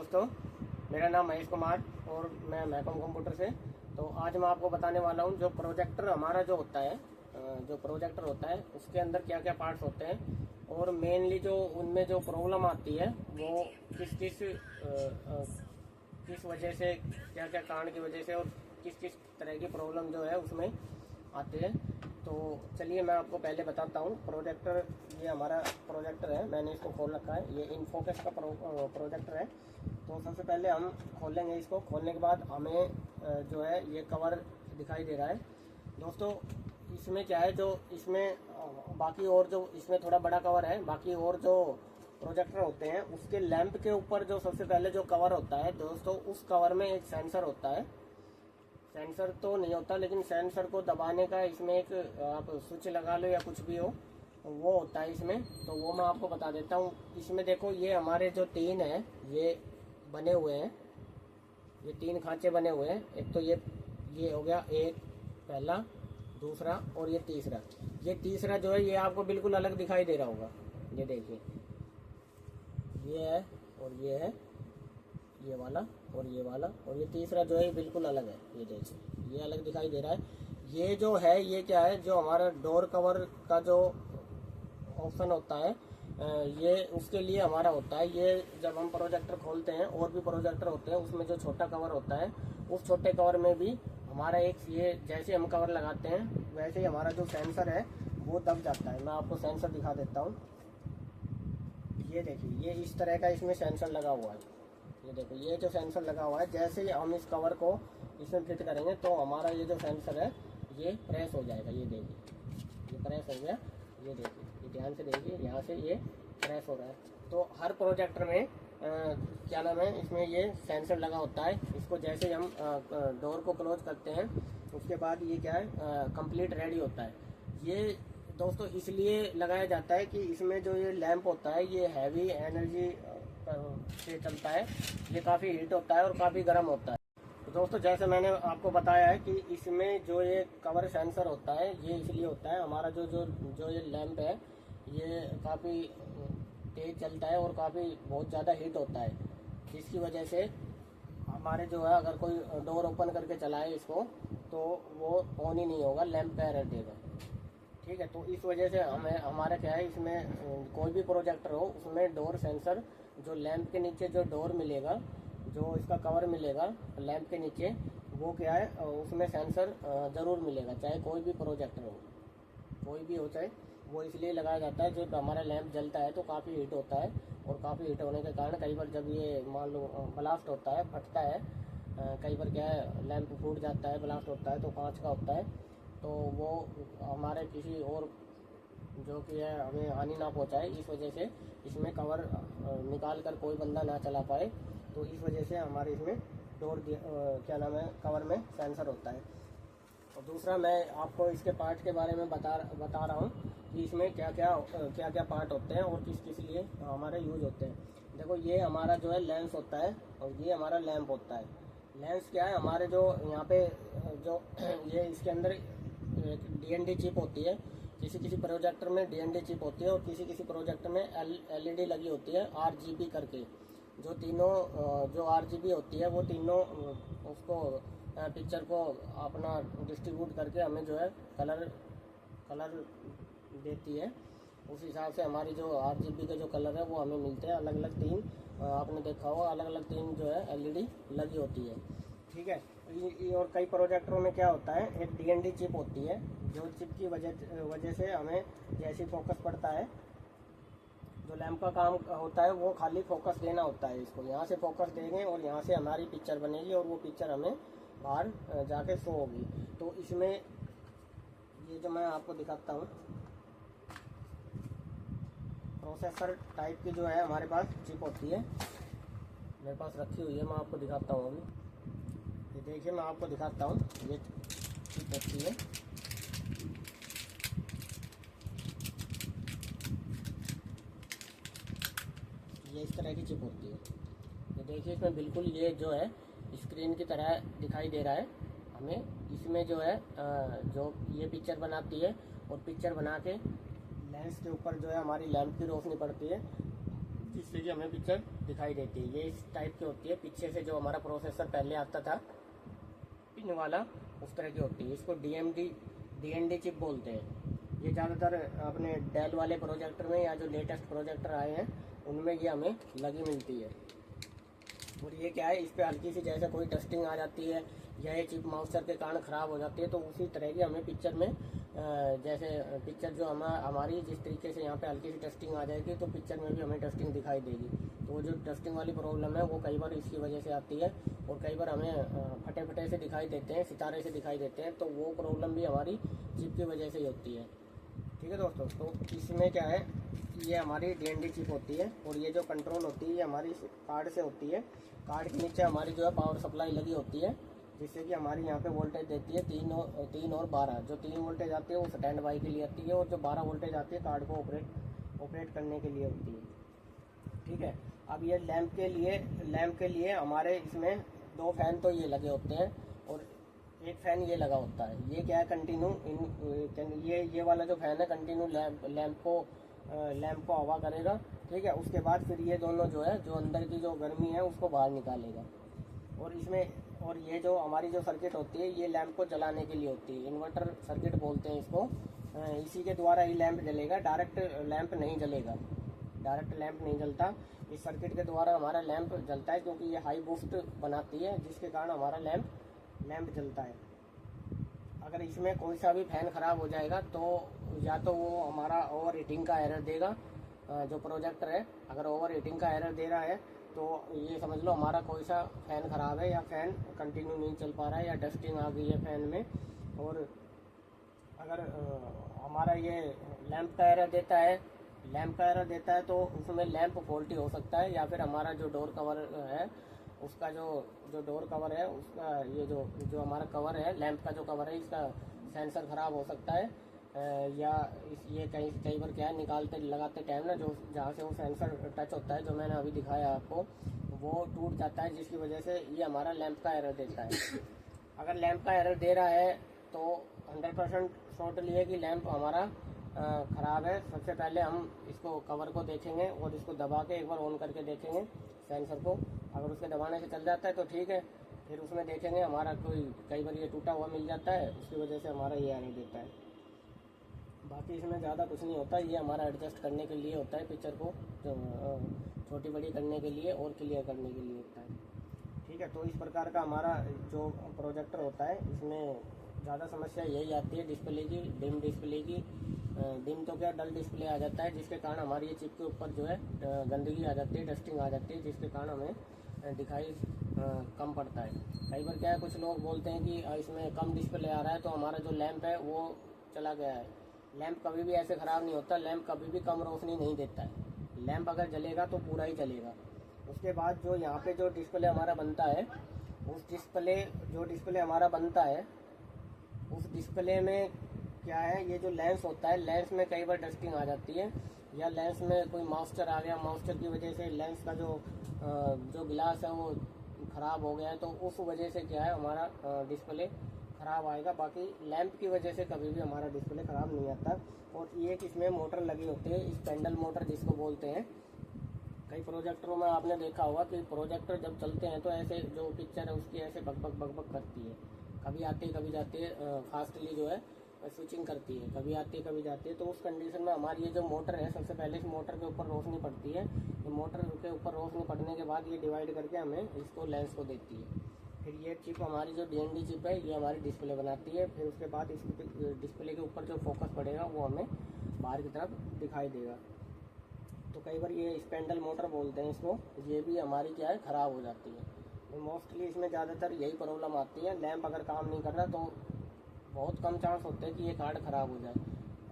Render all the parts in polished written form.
दोस्तों, मेरा नाम महेश कुमार और मैं महकम कंप्यूटर से। तो आज मैं आपको बताने वाला हूँ जो प्रोजेक्टर हमारा जो होता है, उसके अंदर क्या क्या पार्ट्स होते हैं और मेनली जो उनमें जो प्रॉब्लम आती है वो किस वजह से, क्या क्या कारण की वजह से और किस किस तरह की प्रॉब्लम जो है उसमें आते हैं। तो चलिए मैं आपको पहले बताता हूँ। प्रोजेक्टर, ये हमारा प्रोजेक्टर है, मैंने इसको खोल रखा है। ये इनफोकस का प्रोजेक्टर है। तो सबसे पहले हम खोलेंगे इसको। खोलने के बाद हमें जो है ये कवर दिखाई दे रहा है। दोस्तों, इसमें क्या है, जो इसमें बाकी और जो इसमें थोड़ा बड़ा कवर है, बाकी और जो प्रोजेक्टर होते हैं उसके लैंप के ऊपर जो सबसे पहले जो कवर होता है दोस्तों, उस कवर में एक सेंसर होता है। सेंसर तो नहीं होता, लेकिन सेंसर को दबाने का इसमें एक आप स्विच लगा लो या कुछ भी हो, वो होता है इसमें। तो वो मैं आपको बता देता हूँ। इसमें देखो, ये हमारे जो तीन है ये बने हुए हैं, ये तीन खांचे बने हुए हैं। एक तो ये हो गया, एक पहला, दूसरा और ये तीसरा। ये तीसरा जो है ये आपको बिल्कुल अलग दिखाई दे रहा होगा। ये देखिए, ये है और ये है, ये वाला और ये वाला, और ये तीसरा जो है बिल्कुल अलग है। ये देखिए, ये अलग दिखाई दे रहा है। ये जो है ये क्या है, जो हमारा डोर कवर का जो ऑप्शन होता है, ये उसके लिए हमारा होता है। ये जब हम प्रोजेक्टर खोलते हैं, और भी प्रोजेक्टर होते हैं, उसमें जो छोटा कवर होता है, उस छोटे कवर में भी हमारा एक, ये जैसे हम कवर लगाते हैं वैसे ही हमारा जो सेंसर है वो दब जाता है। मैं आपको सेंसर दिखा देता हूँ। ये देखिए, ये इस तरह का इसमें सेंसर लगा हुआ है। ये देखो, ये जो सेंसर लगा हुआ है, जैसे ही हम इस कवर को इसमें फिट करेंगे तो हमारा ये जो सेंसर है ये प्रेस हो जाएगा। ये देखिए, ये प्रेस हो गया। ये देखिए, ये ध्यान से देखिए, यहाँ से ये प्रेस हो रहा है। तो हर प्रोजेक्टर में क्या नाम है, इसमें ये सेंसर लगा होता है। इसको जैसे हम डोर को क्लोज करते हैं उसके बाद ये क्या है, कंप्लीट रेडी होता है। ये दोस्तों इसलिए लगाया जाता है कि इसमें जो ये लैंप होता है ये हैवी एनर्जी से चलता है। ये काफ़ी हीट होता है और काफ़ी गर्म होता है। तो दोस्तों, जैसे मैंने आपको बताया है कि इसमें जो ये कवर सेंसर होता है ये इसलिए होता है, हमारा जो जो जो ये लैंप है ये काफ़ी तेज़ चलता है और काफ़ी बहुत ज़्यादा हीट होता है, जिसकी वजह से हमारे जो है, अगर कोई डोर ओपन करके चलाए इसको तो वो ऑन ही नहीं होगा, लैंप पे रहेगा। ठीक है। तो इस वजह से हमें, हमारा क्या है, इसमें कोई भी प्रोजेक्टर हो उसमें डोर सेंसर, जो लैंप के नीचे जो डोर मिलेगा, जो इसका कवर मिलेगा लैंप के नीचे, वो क्या है, उसमें सेंसर ज़रूर मिलेगा, चाहे कोई भी प्रोजेक्टर हो, कोई भी हो चाहे। वो इसलिए लगाया जाता है, जब हमारा लैंप जलता है तो काफ़ी हीट होता है, और काफ़ी हीट होने के कारण कई बार जब ये मान लो ब्लास्ट होता है, फटता है, कई बार क्या है लैंप फूट जाता है, ब्लास्ट होता है तो कांच का होता है, तो वो हमारे किसी और जो कि है हमें हानि ना पहुंचाए, इस वजह से इसमें कवर निकाल कर कोई बंदा ना चला पाए। तो इस वजह से हमारे इसमें डोर क्या नाम है, कवर में सेंसर होता है। और दूसरा, मैं आपको इसके पार्ट के बारे में बता रहा हूँ कि इसमें क्या क्या पार्ट होते हैं और किस किस लिए हमारे यूज होते हैं। देखो, ये हमारा जो है लेंस होता है और ये हमारा लैंप होता है। लेंस क्या है, हमारे जो यहाँ पे जो ये इसके अंदर एक डीएनडी चिप होती है। किसी किसी प्रोजेक्टर में डीएनडी चिप होती है और किसी किसी प्रोजेक्टर में एलईडी लगी होती है, आरजीबी करके। जो तीनों जो आरजीबी होती है वो तीनों उसको पिक्चर को अपना डिस्ट्रीब्यूट करके हमें जो है कलर देती है। उस हिसाब से हमारी जो आरजीबी के जो कलर है वो हमें मिलते हैं। अलग अलग तीन, आपने देखा होगा, अलग अलग तीन जो है एलईडी लगी होती है। ठीक है। और कई प्रोजेक्टरों में क्या होता है, एक डीएनडी चिप होती है, जो चिप की वजह से हमें जैसे फोकस पड़ता है, जो लैंप का काम होता है वो खाली फोकस देना होता है। इसको यहाँ से फोकस देंगे और यहाँ से हमारी पिक्चर बनेगी और वो पिक्चर हमें बाहर जाके शो होगी। तो इसमें ये जो मैं आपको दिखाता हूँ, प्रोसेसर टाइप की जो है हमारे पास चिप होती है, मेरे पास रखी हुई है, मैं आपको दिखाता हूँ अभी। ये देखिए, मैं आपको दिखाता हूँ, ये चिप होती है। ये इस तरह की चिप होती है। ये देखिए, इसमें बिल्कुल ये जो है स्क्रीन की तरह दिखाई दे रहा है हमें। इसमें जो है जो ये पिक्चर बनाती है, और पिक्चर बना के लेंस के ऊपर जो है हमारी लैंप की रोशनी पड़ती है, जिससे कि हमें पिक्चर दिखाई देती है। ये इस टाइप की होती है, पीछे से जो हमारा प्रोसेसर पहले आता था पिन वाला, उस तरह की होती है। इसको DND चिप बोलते हैं। ये ज़्यादातर अपने डेल वाले प्रोजेक्टर में या जो लेटेस्ट प्रोजेक्टर आए हैं उनमें ये हमें लगी मिलती है। और ये क्या है, इस पर हल्की सी जैसे कोई डस्टिंग आ जाती है या ये चिप मॉइस्चर के कारण ख़राब हो जाती है, तो उसी तरह की हमें पिक्चर में जैसे पिक्चर जो हमारी जिस तरीके से यहाँ पे हल्की सी डस्टिंग आ जाएगी तो पिक्चर में भी हमें डस्टिंग दिखाई देगी। तो वो जो डस्टिंग वाली प्रॉब्लम है वो कई बार इसकी वजह से आती है, और कई बार हमें फटे फटे से दिखाई देते हैं, सितारे से दिखाई देते हैं, तो वो प्रॉब्लम भी हमारी चिप की वजह से ही होती है। ठीक है दोस्तों, तो इसमें क्या है, ये हमारी DND चिप होती है, और ये जो कंट्रोल होती है ये हमारी कार्ड से होती है। कार्ड के नीचे हमारी जो है पावर सप्लाई लगी होती है, जिससे कि हमारी यहाँ पे वोल्टेज देती है 3 और 12। जो 3 वोल्टेज आती है वो स्टैंड बाई के लिए आती है, और जो 12 वोल्टेज आती है कार्ड को ऑपरेट करने के लिए होती है। ठीक है, अब ये लैंप के लिए हमारे इसमें 2 फैन तो ये लगे होते हैं, और एक फैन ये लगा होता है। ये क्या है, कंटिन्यू ये वाला जो फैन है कंटिन्यू लैंप को हवा करेगा। ठीक है, उसके बाद फिर ये दोनों जो है, जो अंदर की जो गर्मी है उसको बाहर निकालेगा। और ये जो हमारी जो सर्किट होती है ये लैंप को जलाने के लिए होती है, इन्वर्टर सर्किट बोलते हैं इसको। इसी के द्वारा ही लैंप जलेगा, डायरेक्ट लैंप नहीं जलता। इस सर्किट के द्वारा हमारा लैंप जलता है, क्योंकि ये हाई बूस्ट बनाती है, जिसके कारण हमारा लैंप जलता है। अगर इसमें कोई सा भी फैन ख़राब हो जाएगा तो या तो वो हमारा ओवर हीटिंग का एरर देगा, जो प्रोजेक्टर है अगर ओवर हीटिंग का एरर दे रहा है तो ये समझ लो हमारा कोई सा फ़ैन ख़राब है, या फ़ैन कंटिन्यू नहीं चल पा रहा है, या डस्टिंग आ गई है फ़ैन में। और अगर हमारा ये लैंप का एरर देता है तो उसमें लैंप फॉल्टी हो सकता है, या फिर हमारा जो डोर कवर है उसका जो डोर कवर है उसका ये जो हमारा कवर है, लैंप का जो कवर है इसका सेंसर ख़राब हो सकता है, या ये कई बार क्या है, लगाते टाइम ना जो जहाँ से वो सेंसर टच होता है, जो मैंने अभी दिखाया आपको, वो टूट जाता है, जिसकी वजह से ये हमारा लैंप का एरर देता है। अगर लैंप का एरर दे रहा है तो 100% श्योरली है कि लैंप हमारा ख़राब है। सबसे पहले हम इसको कवर को देखेंगे और इसको दबा के एक बार ऑन करके देखेंगे सेंसर को। अगर उसके दबाने से चल जाता है तो ठीक है, फिर उसमें देखेंगे हमारा कई बार ये टूटा हुआ मिल जाता है, उसकी वजह से हमारा ये एरर देता है। बाकी इसमें ज़्यादा कुछ नहीं होता, ये हमारा एडजस्ट करने के लिए होता है, पिक्चर को छोटी बड़ी करने के लिए और क्लियर करने के लिए होता है। ठीक है, तो इस प्रकार का हमारा जो प्रोजेक्टर होता है इसमें ज़्यादा समस्या यही आती है डिस्प्ले की, डिम डिस्प्ले की। डिम तो क्या, डल डिस्प्ले आ जाता है, जिसके कारण हमारी ये चिप के ऊपर जो है गंदगी आ जाती है, डस्टिंग आ जाती है, जिसके कारण हमें दिखाई कम पड़ता है। कई बार क्या है, कुछ लोग बोलते हैं कि इसमें कम डिस्प्ले आ रहा है तो हमारा जो लैंप है वो चला गया है। लैंप कभी भी ऐसे ख़राब नहीं होता, लैंप कभी भी कम रोशनी नहीं देता है। लैंप अगर जलेगा तो पूरा ही जलेगा। उसके बाद जो यहाँ पे जो डिस्प्ले हमारा बनता है, उस डिस्प्ले हमारा बनता है, उस डिस्प्ले में क्या है, ये जो लेंस होता है, लेंस में कई बार डस्टिंग आ जाती है, या लेंस में कोई मॉइस्चर आ गया, मॉइस्चर की वजह से लेंस का जो गिलास है वो ख़राब हो गया है, तो उस वजह से क्या है हमारा डिस्प्ले ख़राब आएगा। बाकी लैंप की वजह से कभी भी हमारा डिस्प्ले ख़राब नहीं आता। और ये इसमें मोटर लगी होती है, स्पेंडल मोटर जिसको बोलते हैं। कई प्रोजेक्टरों में आपने देखा होगा कि प्रोजेक्टर जब चलते हैं तो ऐसे जो पिक्चर है उसकी ऐसे बक करती है, कभी आती है कभी जाती है, फास्टली जो है स्विचिंग करती है, कभी आती है कभी जाती है। तो उस कंडीशन में हमारी ये जो मोटर है, सबसे पहले इस मोटर के ऊपर रोशनी पड़ती है, तो मोटर के ऊपर रोशनी पड़ने के बाद ये डिवाइड करके हमें इसको लेंस को देती है। फिर ये चिप हमारी जो DND चिप है ये हमारी डिस्प्ले बनाती है। फिर उसके बाद इस डिस्प्ले के ऊपर जो फोकस पड़ेगा वो हमें बाहर की तरफ दिखाई देगा। तो कई बार ये स्पेंडल मोटर बोलते हैं इसको, ये भी हमारी क्या है ख़राब हो जाती है। तो मोस्टली इसमें ज़्यादातर यही प्रॉब्लम आती है। लैंप अगर काम नहीं कर रहा तो बहुत कम चांस होते हैं कि ये कार्ड ख़राब हो जाए,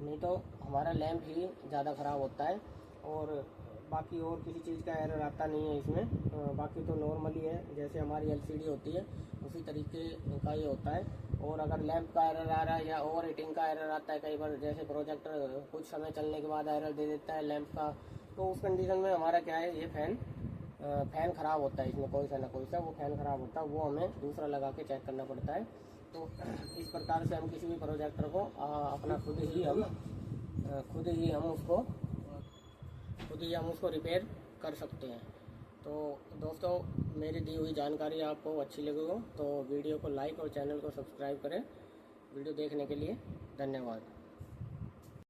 नहीं तो हमारा लैंप ही ज़्यादा ख़राब होता है। और बाकी और किसी चीज़ का एरर आता नहीं है इसमें। बाकी तो नॉर्मली है, जैसे हमारी LCD होती है उसी तरीके का ये होता है। और अगर लैंप का एरर आ रहा है या ओवर हीटिंग का एरर आता है कई बार, जैसे प्रोजेक्टर कुछ समय चलने के बाद एरर दे देता है लैंप का, तो उस कंडीशन में हमारा क्या है, ये फ़ैन ख़राब होता है। इसमें कोई सा ना कोई सा वो फ़ैन ख़राब होता है, वो हमें दूसरा लगा के चेक करना पड़ता है। तो इस प्रकार से हम किसी भी प्रोजेक्टर को अपना खुद ही हम उसको रिपेयर कर सकते हैं। तो दोस्तों, मेरी दी हुई जानकारी आपको अच्छी लगी हो तो वीडियो को लाइक और चैनल को सब्सक्राइब करें। वीडियो देखने के लिए धन्यवाद।